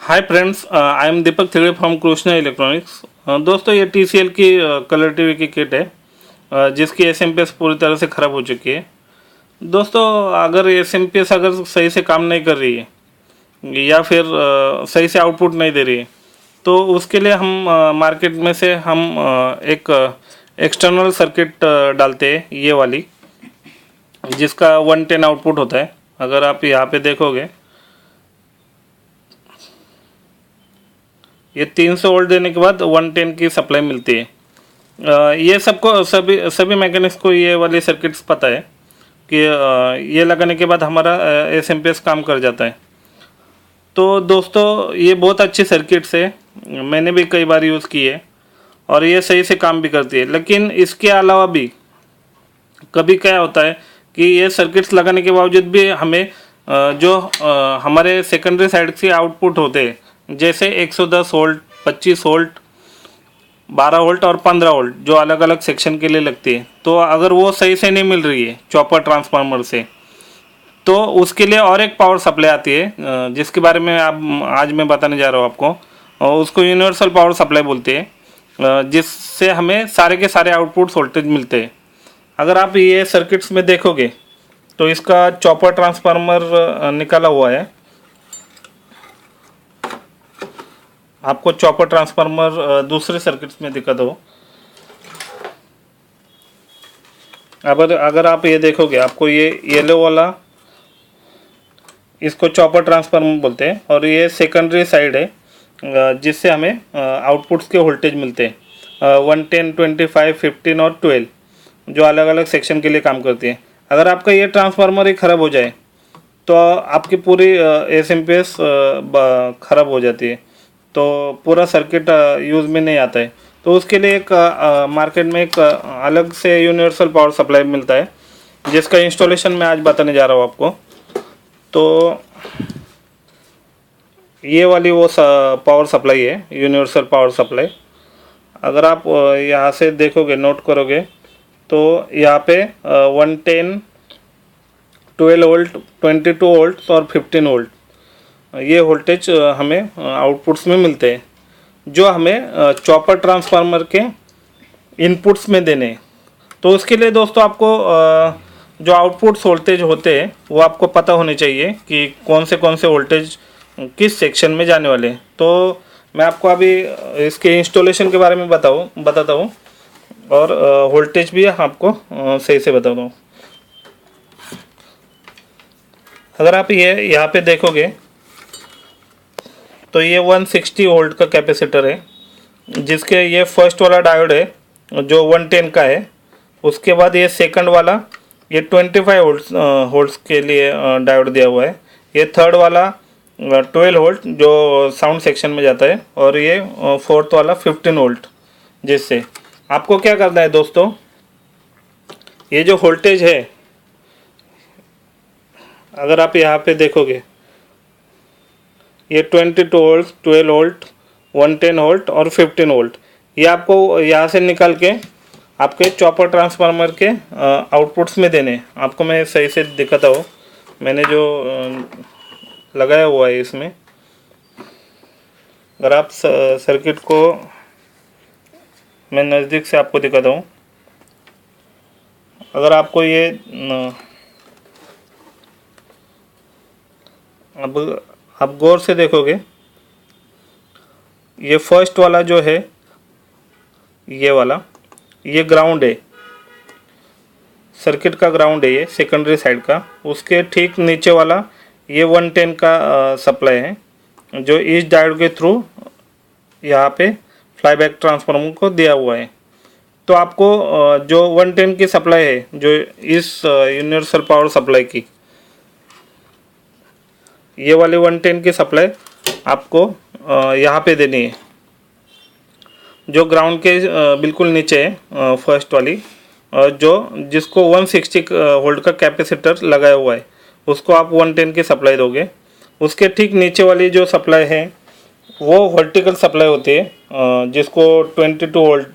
Hi friends, I am Deepak Thigde from Krishna electronics. दोस्तों, ये TCL की कलर टीवी की किट है, जिसकी एसएमपीएस पूरी तरह से ख़राब हो चुकी है। दोस्तों, अगर एसएमपीएस अगर सही से काम नहीं कर रही है या फिर सही से आउटपुट नहीं दे रही है, तो उसके लिए हम मार्केट में से हम एक एक्सटर्नल सर्किट डालते हैं, ये वाली, जिसका 110 आउटपुट होता है। अगर आप यहाँ पे देखोगे, ये 300 वोल्ट देने के बाद 110 की सप्लाई मिलती है। ये सबको सभी सभी मैकेनिक्स को ये वाली सर्किट्स पता है कि ये लगाने के बाद हमारा एसएमपीएस काम कर जाता है। तो दोस्तों, ये बहुत अच्छी सर्किट्स है, मैंने भी कई बार यूज़ की है और ये सही से काम भी करती है। लेकिन इसके अलावा भी कभी क्या होता है कि ये सर्किट्स लगाने के बावजूद भी हमें जो हमारे सेकेंडरी साइड से आउटपुट होते हैं, जैसे 110 वोल्ट, 25 वोल्ट, 12 वोल्ट और 15 वोल्ट, जो अलग अलग सेक्शन के लिए लगती है, तो अगर वो सही से नहीं मिल रही है चॉपर ट्रांसफार्मर से, तो उसके लिए और एक पावर सप्लाई आती है, जिसके बारे में आज मैं बताने जा रहा हूँ आपको। और उसको यूनिवर्सल पावर सप्लाई बोलते हैं, जिससे हमें सारे के सारे आउटपुट वोल्टेज मिलते हैं। अगर आप ये सर्किट्स में देखोगे तो इसका चॉपर ट्रांसफार्मर निकाला हुआ है। आपको चॉपर ट्रांसफार्मर दूसरे सर्किट्स में दिखा दो। अगर आप ये देखोगे, आपको ये येलो वाला, इसको चॉपर ट्रांसफार्मर बोलते हैं, और ये सेकेंडरी साइड है, जिससे हमें आउटपुट्स के वोल्टेज मिलते हैं 110, 25, 15 और 12, जो अलग अलग सेक्शन के लिए काम करती है। अगर आपका ये ट्रांसफार्मर ही ख़राब हो जाए तो आपकी पूरी एसएमपीएस ख़राब हो जाती है, तो पूरा सर्किट यूज़ में नहीं आता है। तो उसके लिए एक मार्केट में एक अलग से यूनिवर्सल पावर सप्लाई मिलता है, जिसका इंस्टॉलेशन मैं आज बताने जा रहा हूँ आपको। तो ये वाली वो पावर सप्लाई है, यूनिवर्सल पावर सप्लाई। अगर आप यहाँ से देखोगे, नोट करोगे, तो यहाँ पे 110, 12 वोल्ट, 22 वोल्ट और 15 वोल्ट, ये वोल्टेज हमें आउटपुट्स में मिलते हैं, जो हमें चॉपर ट्रांसफार्मर के इनपुट्स में देने हैं। तो उसके लिए दोस्तों, आपको जो आउटपुट्स वोल्टेज होते हैं वो आपको पता होने चाहिए कि कौन से वोल्टेज किस सेक्शन में जाने वाले हैं। तो मैं आपको अभी इसके इंस्टॉलेशन के बारे में बताता हूँ और वोल्टेज भी आपको सही से बताता हूँ। अगर आप ये यहाँ पे देखोगे तो ये 160 वोल्ट का कैपेसिटर है, जिसके ये फर्स्ट वाला डायोड है जो 110 का है। उसके बाद ये सेकंड वाला, ये 25 वोल्ट्स के लिए डायोड दिया हुआ है। ये थर्ड वाला 12 वोल्ट जो साउंड सेक्शन में जाता है, और ये फोर्थ वाला 15 वोल्ट। जिससे आपको क्या करना है दोस्तों, ये जो वोल्टेज है, अगर आप यहाँ पे देखोगे, ये 22 वोल्ट, 12 वोल्ट, 110 वोल्ट और 15 वोल्ट, ये आपको यहाँ से निकाल के आपके चॉपर ट्रांसफार्मर के आउटपुट्स में देने। आपको मैं सही से दिखाता हूँ, मैंने जो लगाया हुआ है इसमें। अगर आप सर्किट को मैं नज़दीक से आपको दिखाता हूँ, अगर आपको ये अब आप गौर से देखोगे, ये फर्स्ट वाला जो है, ये वाला, ये ग्राउंड है, सर्किट का ग्राउंड है, ये सेकेंडरी साइड का। उसके ठीक नीचे वाला ये 110 का सप्लाई है, जो इस डायोड के थ्रू यहाँ पे फ्लाईबैक ट्रांसफार्मर को दिया हुआ है। तो आपको जो 110 की सप्लाई है, जो इस यूनिवर्सल पावर सप्लाई की, ये वाली 110 की सप्लाई आपको यहाँ पे देनी है, जो ग्राउंड के बिल्कुल नीचे है, फर्स्ट वाली, जो जिसको 160 वोल्ट का कैपेसिटर लगाया हुआ है, उसको आप 110 की सप्लाई दोगे। उसके ठीक नीचे वाली जो सप्लाई है वो वर्टिकल सप्लाई होती है, जिसको 22 वोल्ट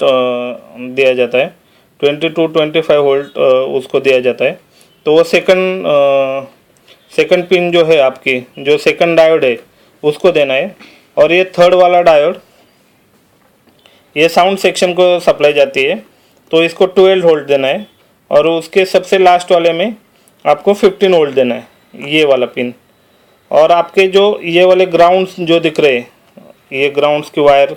दिया जाता है, 22-25 वोल्ट उसको दिया जाता है। तो वो सेकंड पिन जो है आपकी, जो सेकंड डायोड है, उसको देना है। और ये थर्ड वाला डायोड, ये साउंड सेक्शन को सप्लाई जाती है, तो इसको 12 वोल्ट देना है। और उसके सबसे लास्ट वाले में आपको 15 वोल्ट देना है, ये वाला पिन। और आपके जो ये वाले ग्राउंड्स जो दिख रहे हैं, ये ग्राउंड्स की वायर,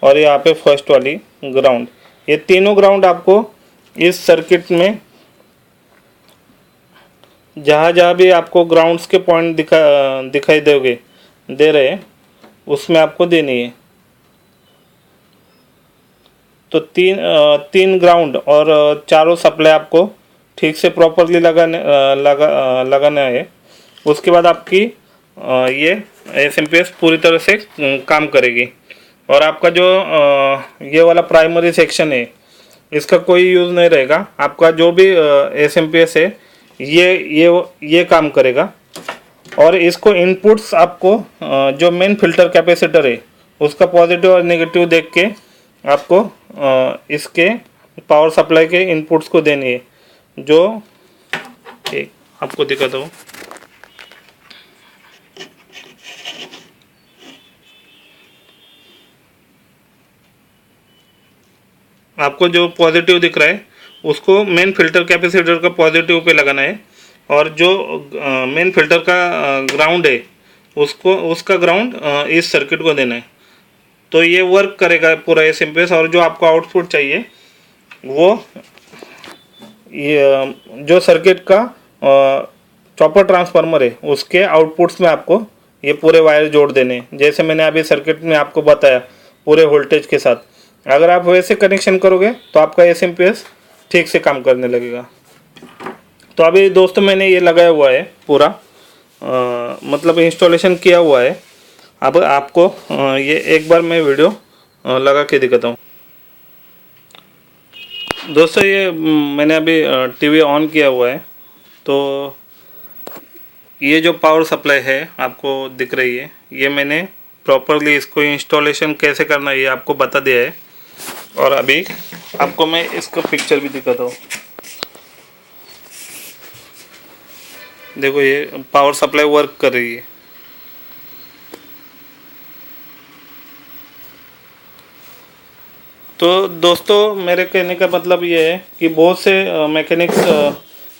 और यहाँ पे फर्स्ट वाली ग्राउंड, ये तीनों ग्राउंड आपको इस सर्किट में जहाँ जहाँ भी आपको ग्राउंड्स के पॉइंट दिखाई दे रहे हैं, उसमें आपको देनी है। तो तीन ग्राउंड और चारों सप्लाई आपको ठीक से प्रॉपरली लगाना है। उसके बाद आपकी ये एसएमपीएस पूरी तरह से काम करेगी। और आपका जो ये वाला प्राइमरी सेक्शन है, इसका कोई यूज़ नहीं रहेगा। आपका जो भी एसएमपीएस है ये काम करेगा। और इसको इनपुट्स आपको जो मेन फिल्टर कैपेसिटर है उसका पॉजिटिव और नेगेटिव देख के आपको इसके पावर सप्लाई के इनपुट्स को देनी है। जो एक आपको दिखाता हूँ, आपको जो पॉजिटिव दिख रहा है उसको मेन फिल्टर कैपेसिटर का पॉजिटिव पे लगाना है। और जो मेन फिल्टर का ग्राउंड है उसका ग्राउंड इस सर्किट को देना है। तो ये वर्क करेगा पूरा एसएमपीएस। और जो आपको आउटपुट चाहिए वो ये जो सर्किट का चॉपर ट्रांसफार्मर है उसके आउटपुट्स में आपको ये पूरे वायर जोड़ देने, जैसे मैंने अभी सर्किट में आपको बताया पूरे वोल्टेज के साथ। अगर आप वैसे कनेक्शन करोगे तो आपका एसएमपीएस ठीक से काम करने लगेगा। तो अभी दोस्तों मैंने ये लगाया हुआ है पूरा, मतलब इंस्टॉलेशन किया हुआ है। अब आपको ये एक बार मैं वीडियो लगा के दिखाता हूँ। दोस्तों ये मैंने अभी टीवी ऑन किया हुआ है। तो ये जो पावर सप्लाई है आपको दिख रही है, ये मैंने प्रॉपरली इसको इंस्टॉलेशन कैसे करना है ये आपको बता दिया है। और अभी आपको मैं इसका पिक्चर भी दिखाता हूँ। देखो ये पावर सप्लाई वर्क कर रही है। तो दोस्तों मेरे कहने का मतलब ये है कि बहुत से मैकेनिक्स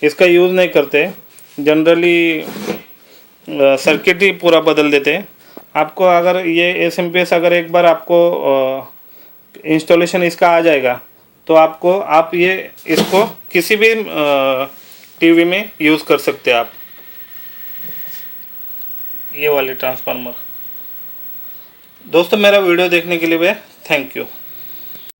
इसका यूज़ नहीं करते, जनरली सर्किट ही पूरा बदल देते हैं। आपको अगर ये एसएमपीएस अगर एक बार आपको इंस्टॉलेशन इसका आ जाएगा तो आप ये इसको किसी भी टीवी में यूज़ कर सकते हैं आप, ये वाली ट्रांसफार्मर। दोस्तों मेरा वीडियो देखने के लिए थैंक यू।